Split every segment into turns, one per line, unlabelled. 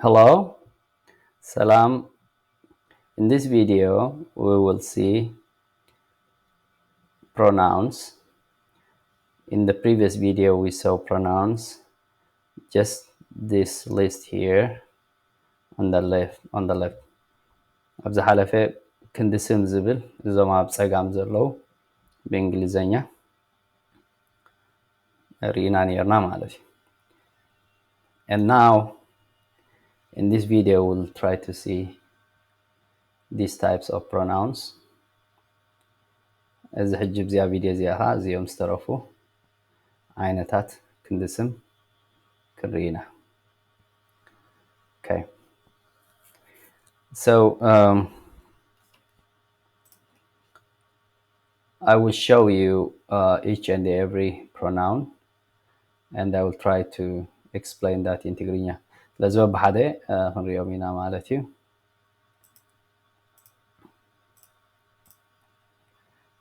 Hello, Salam. In this video, we will see pronouns. In the previous video, we saw pronouns, just this list here on the left. ኣብዚ ሓለፈ ክንዲ ስም ዝብል እዞም ኣብ ፀጋም ዘለው ብእንግሊዘኛ ርኢና ነርና ማለት እዩ። And now, in this video, we'll try to see these types of pronouns. እዚ ሕጂ ብዚኣ ቪድዮ እዚኣ ኸ እዚኦም ዝተረፉ ዓይነታት ክንዲ ስም ክንርኢና። Okay. So I will show you each and every pronoun, and I will try to explain that in Tigrigna. ስለዚ በብሓደ ክንሪኦም ኢና ማለት እዩ።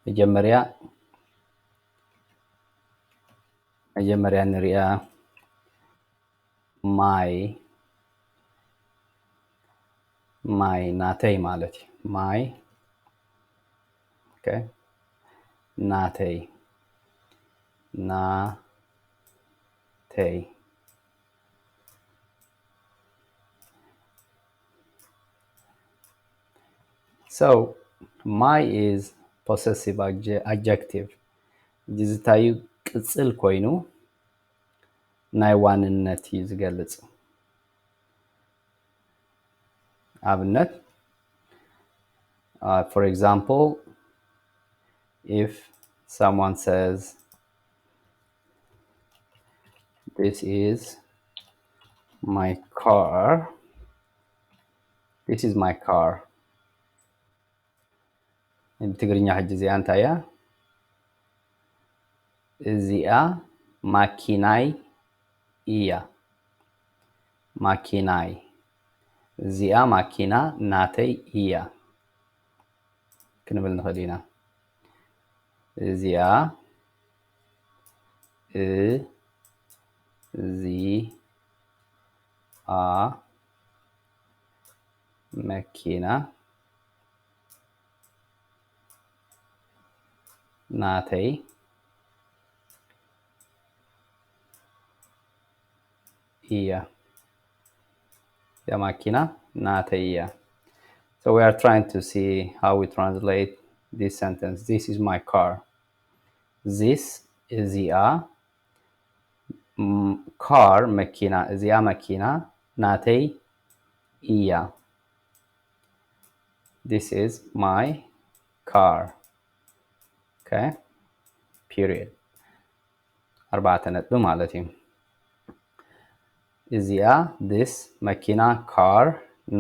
መጀመርያ ንሪኣ ማይ ናተይ ማለት እዩ። ማይ okay ናተይ So my is possessive adjective. ጅዝታዩ ቅጽል ኮይኑ ናይ ዋንነት እዩ ዝገልጽ። ኣብነት for example, if someone says this is my car, ብትግርኛ ሕጂ እዚኣ እንታይ እያ? እዚኣ ማኪናይ እያ። ማኪናይ እዚኣ ማኪና ናተይ እያ ክንብል ንኽእል ኢና። እዚኣ መኪና ናተይ እያ። የማኪና ናተይ እያ. So we are trying to see how we translate this sentence. This is my car. This እዚኣ car መኪና እዚኣ መኪና ናተይ እያ. This is my car. Okay? Period. ኣርባዕተ ነጥቢ ማለት እዩ። እዚኣ this መኪና car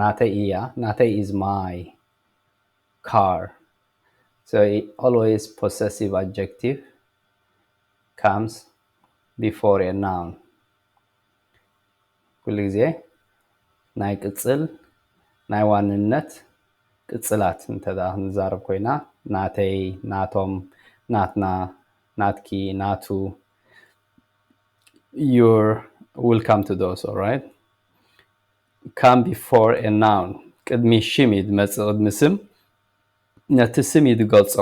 ናተይ እያ. ናተይ is my car. So always possessive adjective comes before a noun. ኩሉ ግዜ ናይ ቅጽል ናይ ዋንነት ቅጽላት እንተዳ ንዛረብ ኮይና ናተይ፣ ናቶም፣ ናትና፣ ናትኪ፣ ናቱ, your will come to those, all right? Come before a noun. ቅድሚ ሽም ይመጽእ ቅድሚ ስም ነቲ ስም ይገልጾ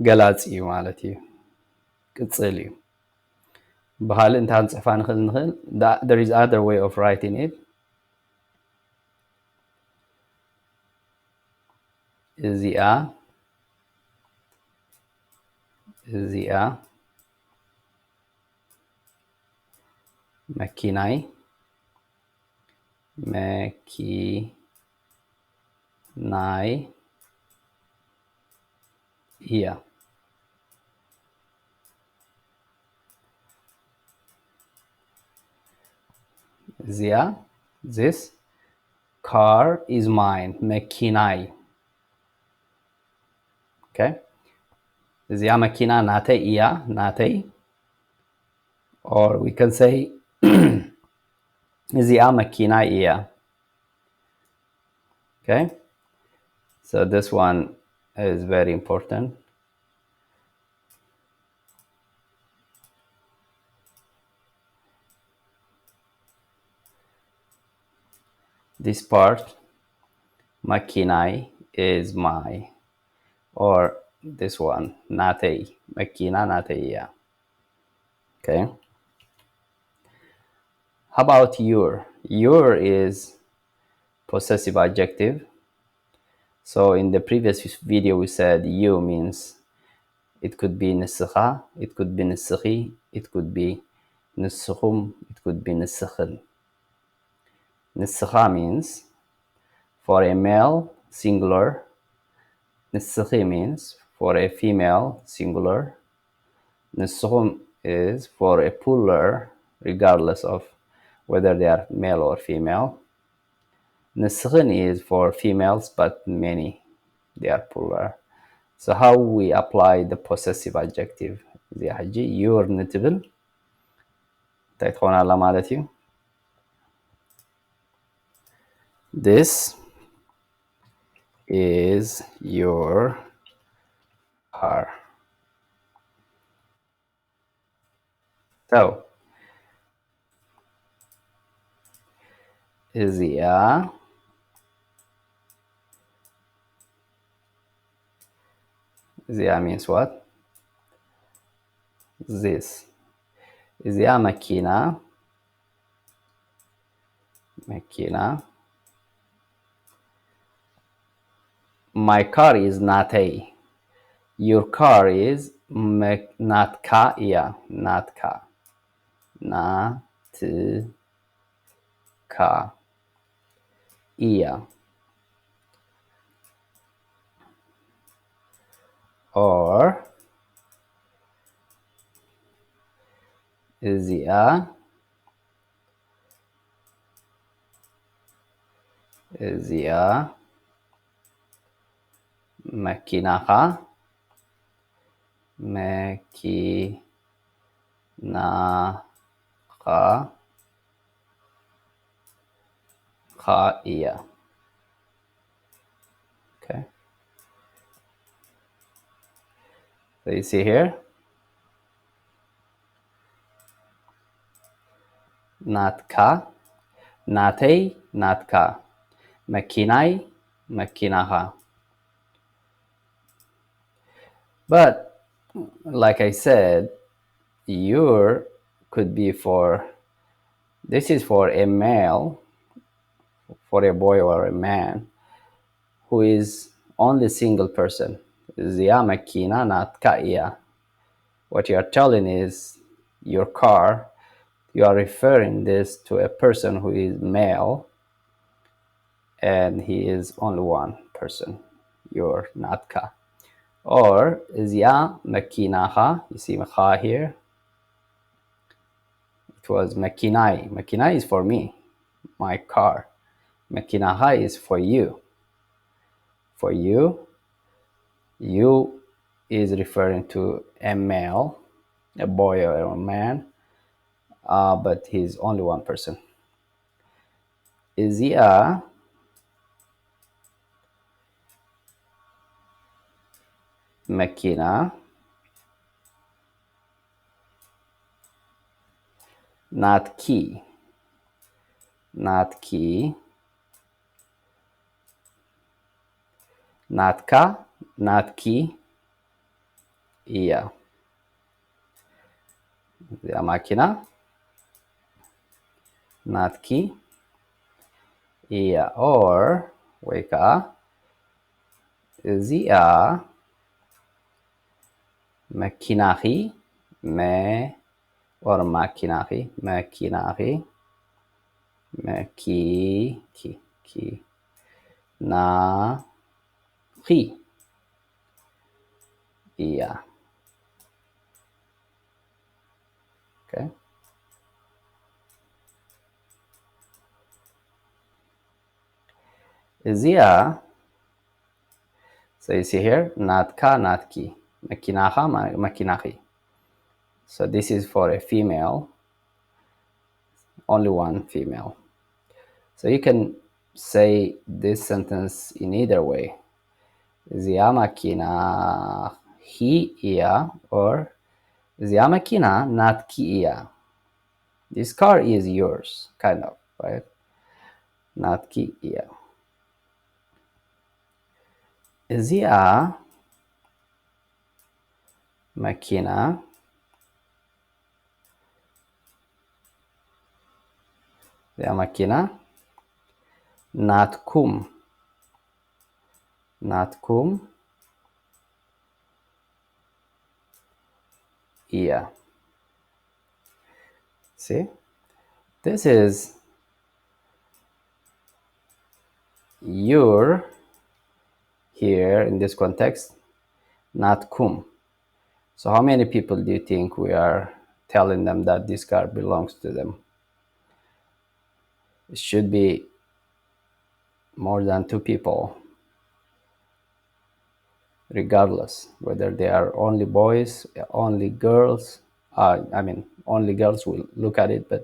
ገላጺ እዩ ማለት እዩ። ቅጽል እዩ። ብኻልእ እንታይ ክንጽሕፋ ንኽእል there is other way of writing it. እዚኣ መኪናይ እያ። እዚኣ this car is mine. መኪናይ. Okay? እዚኣ መኪና ናተይ እያ. ናተይ. Or we can say እዚኣ መኪናይ እያ. Okay? So this one is very important. this part, makinai, is my, or this one, natei, makina nateiya. Okay. How about your? Your is possessive adjective. So in the previous video we said you means it could be nisakha, it could be nisakhi, it could be nisukhum, it could be nisakhin. Nisakha means for a male singular, nisakhi means for a female singular, nisukhum is for a plural regardless of whether they are male or female. Nisakhin is for females but many, they are plural. So how we apply the possessive adjective? زي حجي your نتبل تايتخون على مالتي. This is your car. So እዚኣ means what? This. እዚኣ መኪና. My car is natei. Your car is natka iya. Natka. Natka iya. Or እዚኣ መኪናኻ እያ. Okay. So you see here, natka, natei, natka, makinai, makinaha. But like I said, your could be for, this is for a male, for a boy or a man who is only single person. Zia makina natka iya. What you are telling is your car, you are referring this to a person who is male and he is only one person, your natka. Or zia makinaha, you see makha here, it was makinai. Makinai is for me, my car. Makinaha is for you. For you, you is referring to a male, a boy or a man, but he's only one person. እዚኣ መኪና ናትኪ ናትካ ናትኪ እያ. እዚኣ መኪና ናትኪ እያ. or ወይ ከዓ እዚኣ መኪናኺ or ማኪናኺ ናኺ እያ. Okay. እዚኣ, so you see here, natka natki, makinaha makinahi. So this is for a female, only one female. So you can say this sentence in either way. እዚኣ makina hi iya, or እዚኣ makina natki iya. This car is yours, kind of, right? ናትኪ እያ እዚኣ መኪና እዚኣ መኪና ናትኩም እያ see this is your here in this context ናትኩም so how many people do you think we are telling them that this car belongs to them? It should be more than 2 people, regardless whether they are only boys, only girls. I mean, only girls will look at it, but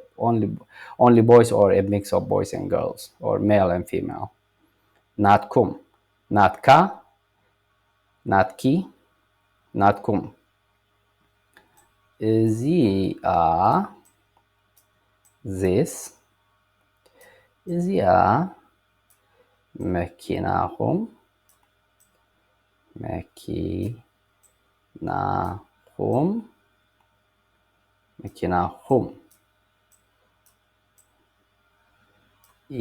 only boys or a mix of boys and girls, or male and female. ናትኩም ናትካ ናትኪ ናትኩም እዚኣ this እዚኣ መኪናኹም መኪናኹም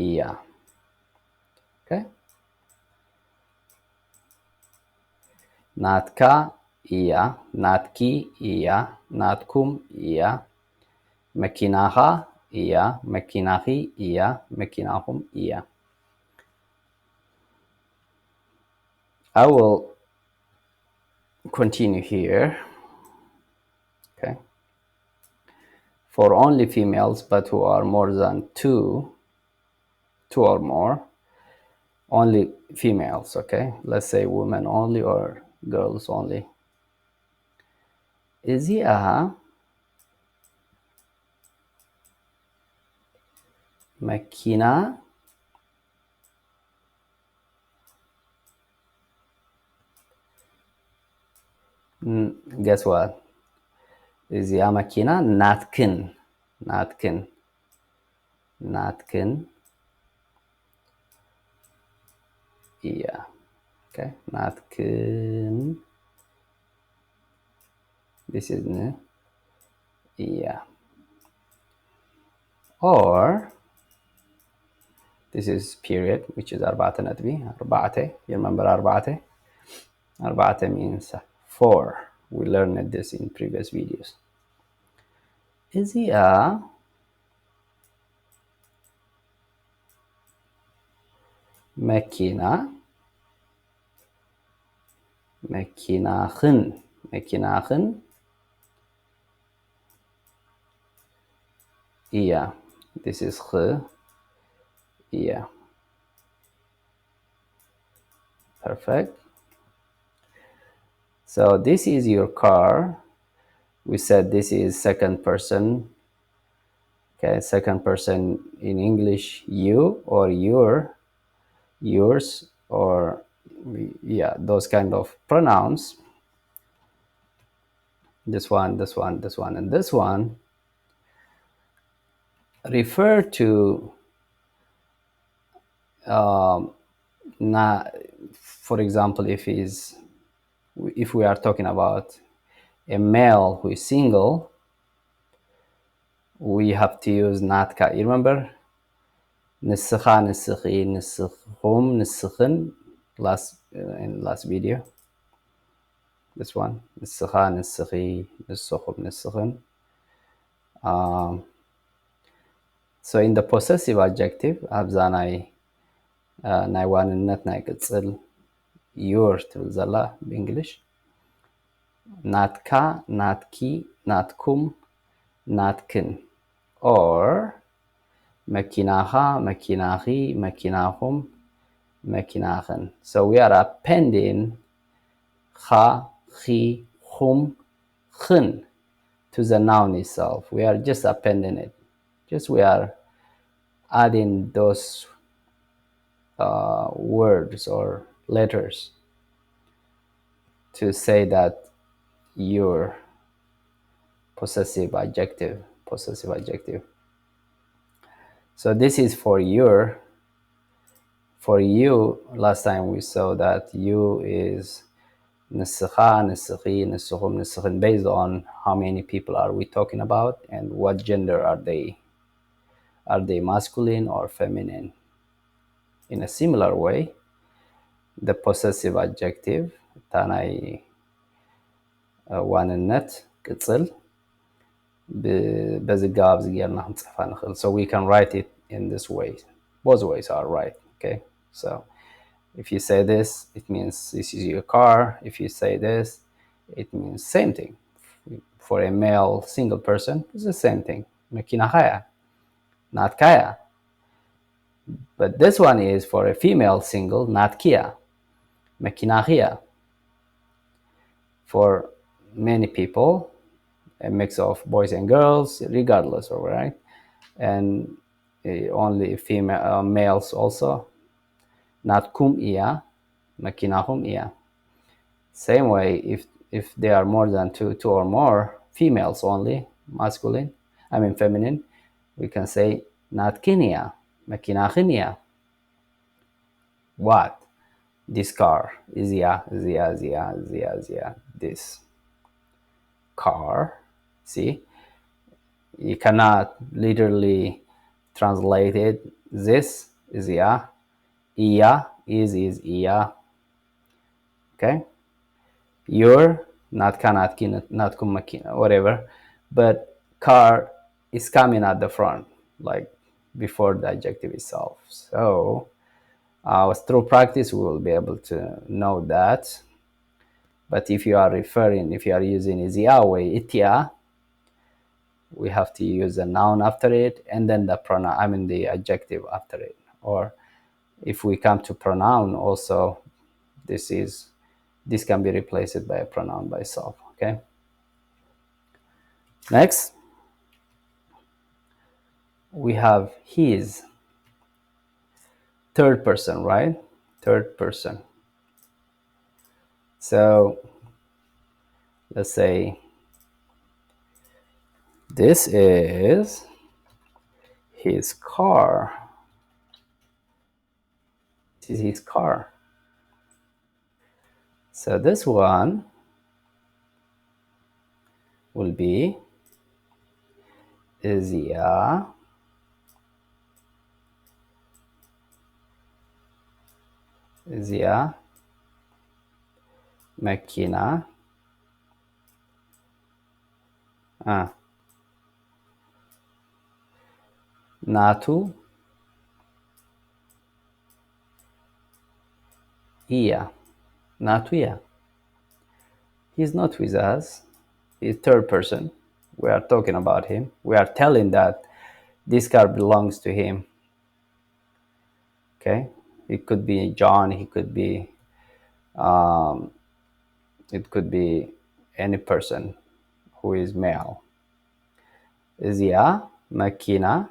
እያ okay ናትካ እያ ናትኪ እያ ናትኩም እያ መኪናኻ እያ መኪናኺ እያ መኪናኹም እያ I will continue here okay for only females but who are more than two or more only females okay let's say women only or girls only እዚኣ መኪና guess what እዚኣ መኪና ናትክን እያ okay ናትክን this is yeah or this is period which is أربعة نتبي you remember أربعة means 4 we learned this in previous videos እዚኣ መኪናኽን እያ this is yeah perfect so this is your car we said this is second person okay second person in English you or yours or yeah those kind of pronouns this one and this one refer to for example if we are talking about a male who is single we have to use natka you remember ንስኻ ንስኺ ንስኹም ንስኽን in last video this one ንስኻ ንስኺ ንስኹም ንስኽን so in the possessive adjective ኣብዛ ናይ ዋንነት ናይ ቅጽል your ትብል ዘላ በእንግሊሽ ናትካ ናትኪ ናትኩም ናትክን or መኪናኻ መኪናኺ መኪናኹም መኪናኽን so we are appending ኻ ኺ ኹም ኽን to the noun itself we are just appending it we are adding those words or letters to say that your possessive adjective so this is for your For you, last time we saw that you is nisakha, nisakhi, nisahum, nisakhin, based on how many people are we talking about and what gender are they. Are they masculine or feminine? In a similar way, the possessive adjective, tanai ዋንነት ቅጽል በዝጋብ ዝጌርና ክንጽፋ ንኽእል. So we can write it in this way. Both ways are right. Okay, so if you say this, it means this is your car. If you say this, it means same thing. For a male single person, it's the same thing. Mekina khaya, not kaya. But this one is for a female single, not kia. Mekina khia. For many people, a mix of boys and girls, regardless, all right? And only female males also. Not kum iya, makinahum iya. Same way, if there are more than two or more females only, masculine, I mean feminine, we can say not kinia, makinachinia. What? This car is this car. See, you cannot literally translate it. This is iya is iya. Okay, your not cannot not kumakina, whatever, but car is coming at the front, like before the adjective itself. So through practice we will be able to know that. But if you are using izia way itia, we have to use a noun after it and then the pronoun, I mean the adjective after it. Or if we come to pronoun also, this can be replaced by a pronoun by itself. Okay, next we have his, third person, right? Third person. So let's say this is his car. This is his car. So this one will be izia makina natu iya. Natuya. He's not with us. He's third person. We are talking about him. We are telling that this car belongs to him. Okay, it could be John. It could be any person who is male. Izia makina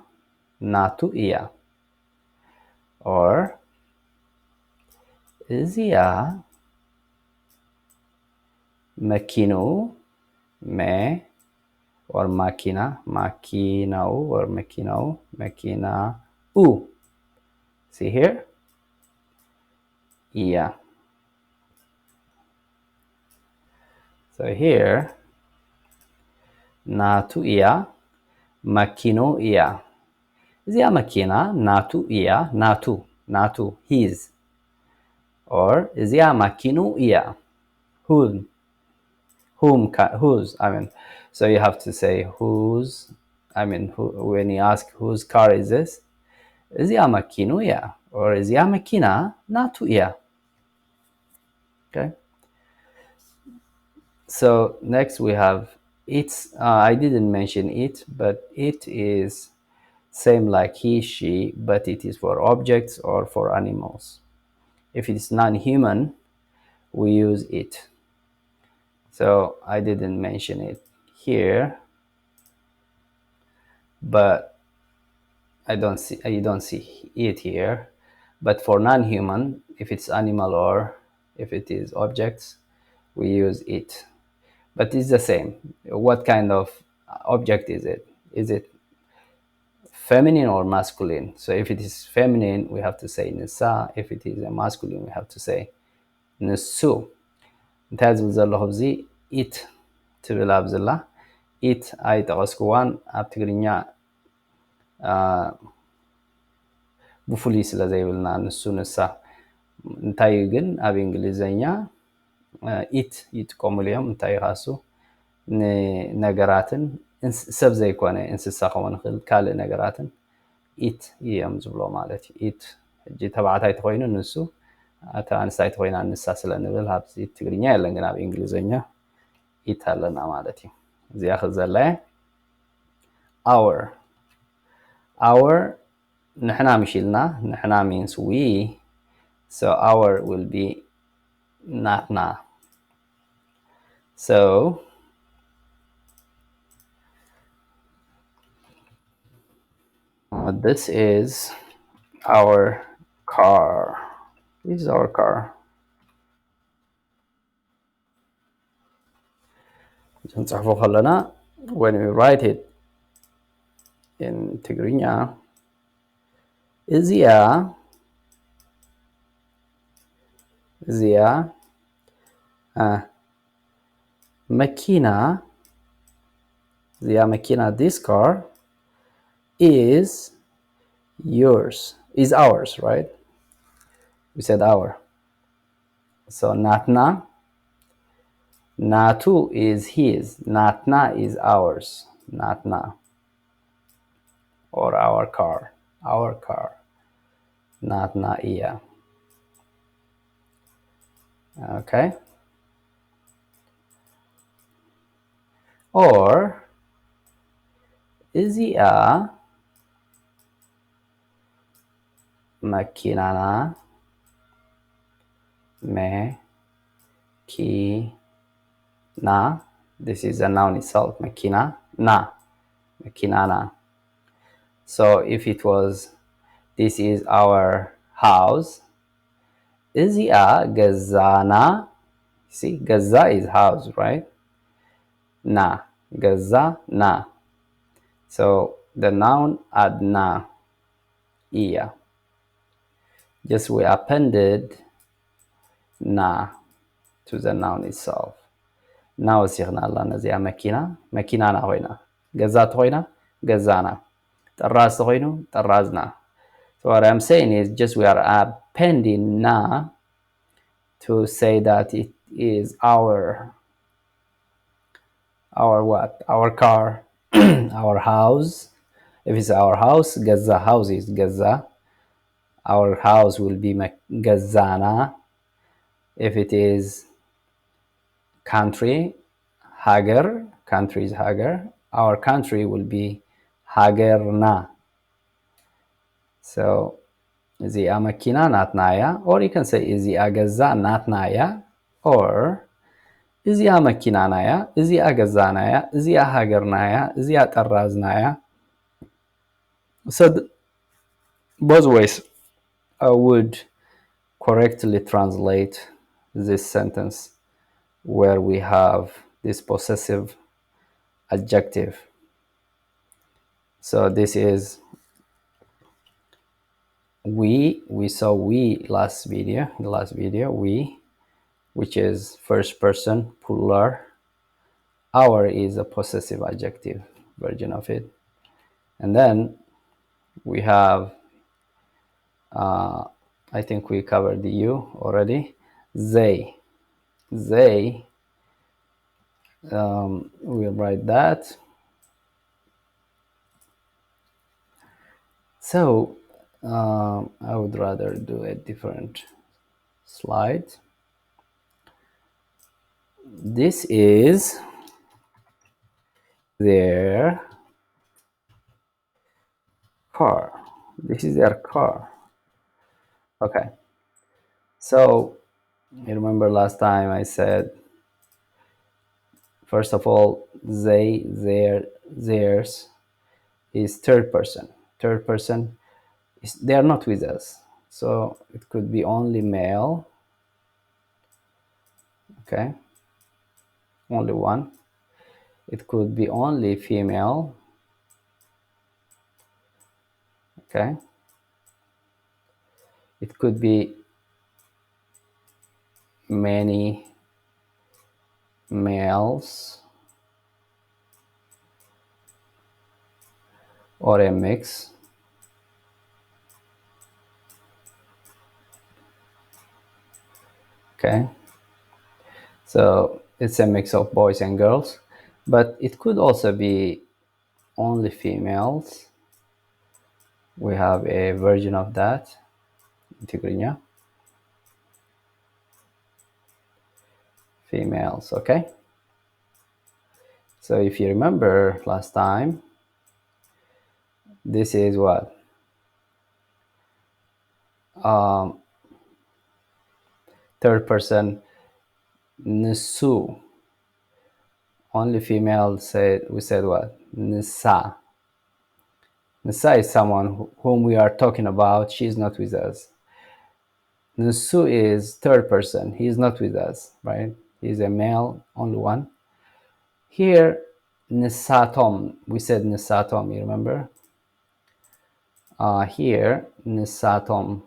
natu iya. Or izia makinu me, or makina or makina u. See here? Yeah. So here, natu iya, makino iya. Izia makina natu iya, natu his. Or izia makinu iya, whose, I mean, so you have to say whose, I mean, when you ask whose car is this, izia makinu iya, or izia makina natu iya. Okay. So next we have it's. I didn't mention it, but it is same like he, she, but it is for objects or for animals. If it's non-human, we use it. So I didn't mention it here, but you don't see it here. But for non-human, if it's animal or if it is objects, we use it. But it's the same. What kind of object is it? Is it feminine or masculine. So if it is feminine, we have to say nisa. If it is a masculine, we have to say nisu. እንታይ ዝብል ዘለኹ እዚ ኢት ትብል ኣብ ዘላ ኢት ኣይጠቐስክዋን ኣብ ትግርኛ ብፍሉይ ስለ ዘይብልና ንሱ ንሳ እንታይ ግን ኣብ እንግሊዘኛ ኢት ይጥቀሙሉ እዮም እንታይ ካሱ ንነገራትን ሰብ ዘይኮነ እንስሳ ክኾን ይኽእል ካልእ ነገራትን ኢት እዮም ዝብሎ ማለት እዩ ኢት ሕጂ ተባዕታይ ተኮይኑ ንሱ ኣታ ኣንስታይ ተኮይና ንሳ ስለ ንብል ኣብዚ ትግርኛ የለን ግን ኣብ እንግሊዘኛ ኢት ኣለና ማለት እዩ እዚኣ ክዘለየ our نحنا مشيلنا نحنا means we, so our will be natna. So this is our car. This is our car. When we write it in Tigrigna, እዚኣ መኪና እዚኣ መኪና this car is yours, is ours, right? We said our. So natna, natu is his, natna is ours, natna, or our car, natna iya. Okay, or እዚኣ መኪናና መኪና, this is a noun itself, መኪናና. So if it was this is our house, እዚኣ ገዛና, see ገዛ is house, right? Na, ገዛና. So the noun add na iya, just we appended na to the noun itself. Now وسيخنا الله نزيها مكينانا هوينا ገዛት ሆይና ገዛና ጥራዝ ሆይኑ ጥራዝና. So what I'm saying is just we are appending na to say that it is our what? Our car, our house. If it's our house, ገዛ house is ገዛ. Our house will be ገዛና. If it is country, hager, country is hager. Our country will be hagerna. So እዚኣ መኪና ናትና እያ, or you can say እዚኣ ገዛ ናትና እያ, or እዚኣ መኪናና እያ፣ እዚኣ ገዛና እያ፣ እዚኣ ሃገርና እያ፣ እዚኣ ጠራዝና እያ. So both ways I would correctly translate this sentence where we have this possessive adjective. So this is we saw we the last video, we, which is first person plural. Our is a possessive adjective version of it. And then we have I think we covered the you already. They we'll write that. So I would rather do a different slide. This is their car. This is their car. Okay. So you remember last time I said, first of all, they, their, theirs is third person. Third person is, they are not with us. So it could be only male. Okay. Only one. It could be only female. Okay, it could be many males or a mix. Okay, so it's a mix of boys and girls, but it could also be only females. We have a version of that in Tigrigna. Females. Okay, so if you remember last time, this is what third person ንሱ. Only female said, we said what? Nisa. Nisa is someone whom we are talking about. She is not with us. Nusu is third person. He is not with us, right? He is a male, only one. Here, Nisatom. We said Nisatom, you remember? Here, Nisatom.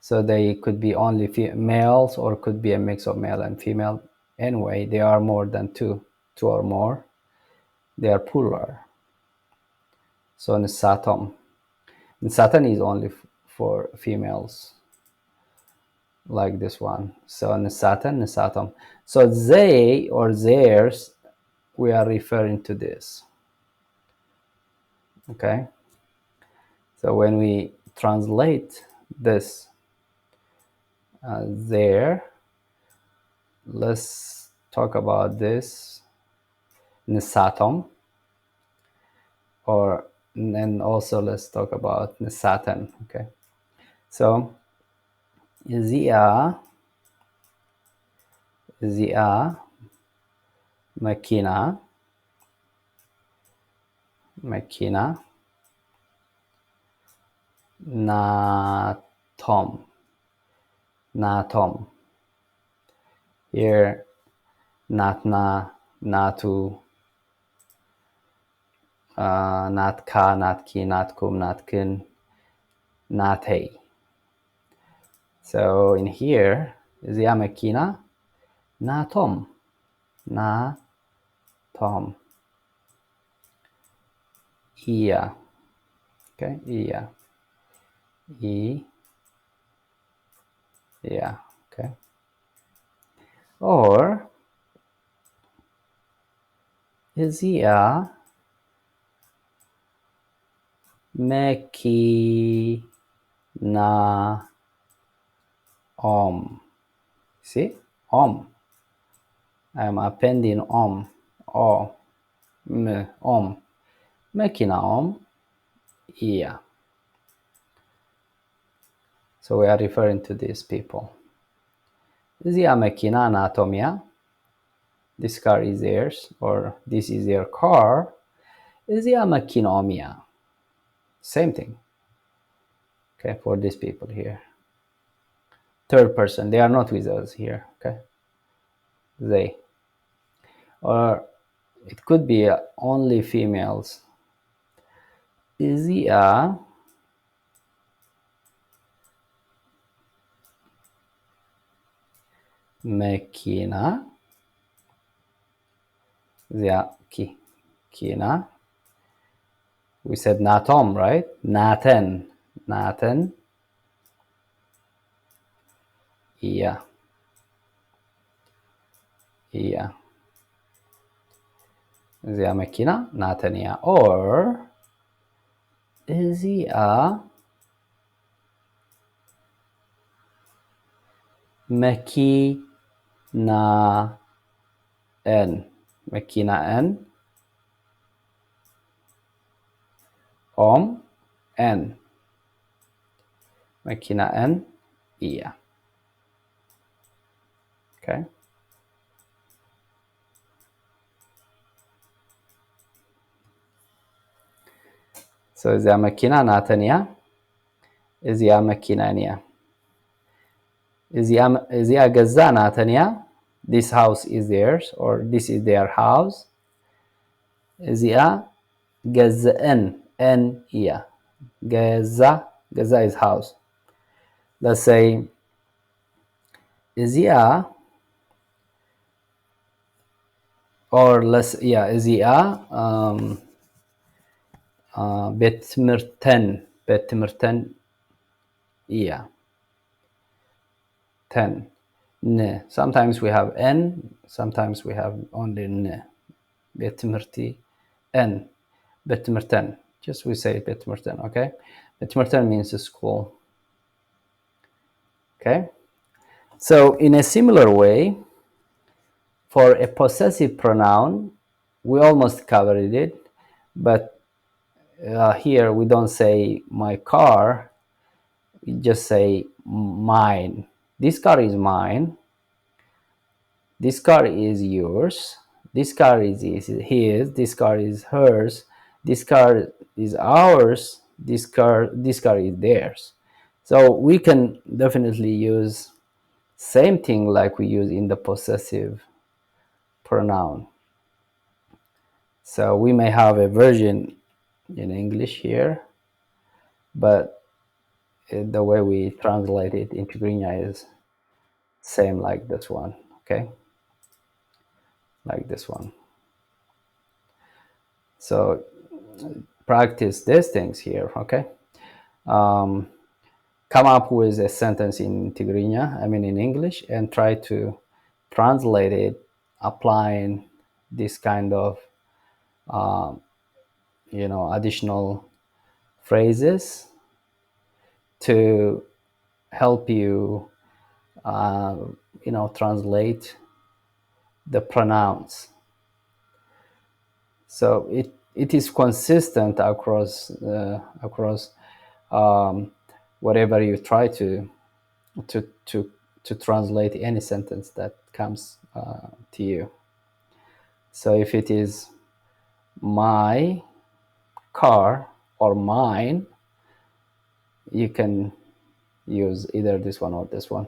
So they could be only males or could be a mix of male and female. Anyway, they are more than two or more. They are plural. So Nisatom. Nisaton is only for females, like this one. So Nisatan, Nisatom. So they or theirs, we are referring to this. Okay. So when we translate this there, let's talk about this Nisatom, and then also let's talk about Nisatan. Okay, so zia makina natom. Here, natna, natu, natka, natki, natkum, natkin, natei. So in here, zia makina natom. Ia. Okay, ia. Yeah, okay. Or zia mekina om. See, om. I'm appending om. Om. Mekina om. Yeah. So we are referring to these people. Zia mekina anatomia. This car is theirs, or this is their car. Zia makinomia. Same thing. Okay, for these people here. Third person, they are not with us here. Okay, they. Or it could be only females. Zia mekina. Zia kina. We said natom, right? Naten. Yeah. Zia mekina natania. Or zia mekina n om n mekina n iya. Okay, so zia mekina natania, zia mekinania. Zia gaza natania. This house is theirs, or this is their house. Zia gazan N ear. Geza is house. Let's say izia, or izia betmirten ear. 10. N. Sometimes we have N, sometimes we have only N. Betmirti N. Betmirten. Just we say Betmirten, okay? Betmirten means school. Okay? So in a similar way, for a possessive pronoun, we almost covered it, but here we don't say my car, we just say mine. This car is mine. This car is yours. This car is his. This car is hers. This car is ours. This car is theirs. So we can definitely use same thing like we use in the possessive pronoun. So we may have a version in English here, but the way we translate it in Tigrigna is same like this one, okay? Like this one. So practice these things here, okay? Come up with a sentence in Tigrigna, in English, and try to translate it, applying this kind of, additional phrases to help you, translate the pronouns. So it is consistent across whatever you try to translate any sentence that comes to you. So if it is my car or mine, you can use either this one or this one.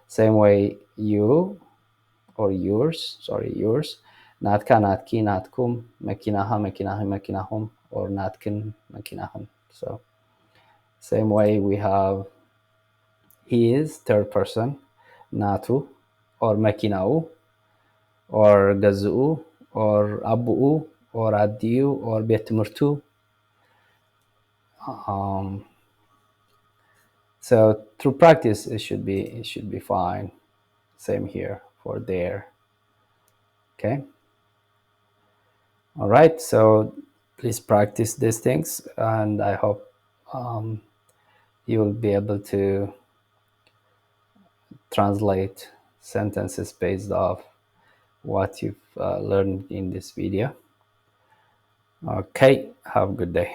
Same way, you or yours, ናትካ ናትኪ ናትኩም መኪናሃ መኪናህ መኪናሁም or ናትክን መኪናህን. So same way we have his, third person, ናቱ or መኪናው or ገዝኡ or አቡኡ or አዲኡ or ቤት ትምህርቱ. So through practice it should be fine. Same here for there. Okay. All right, so please practice these things, and I hope you will be able to translate sentences based off what you've learned in this video. Okay, have a good day.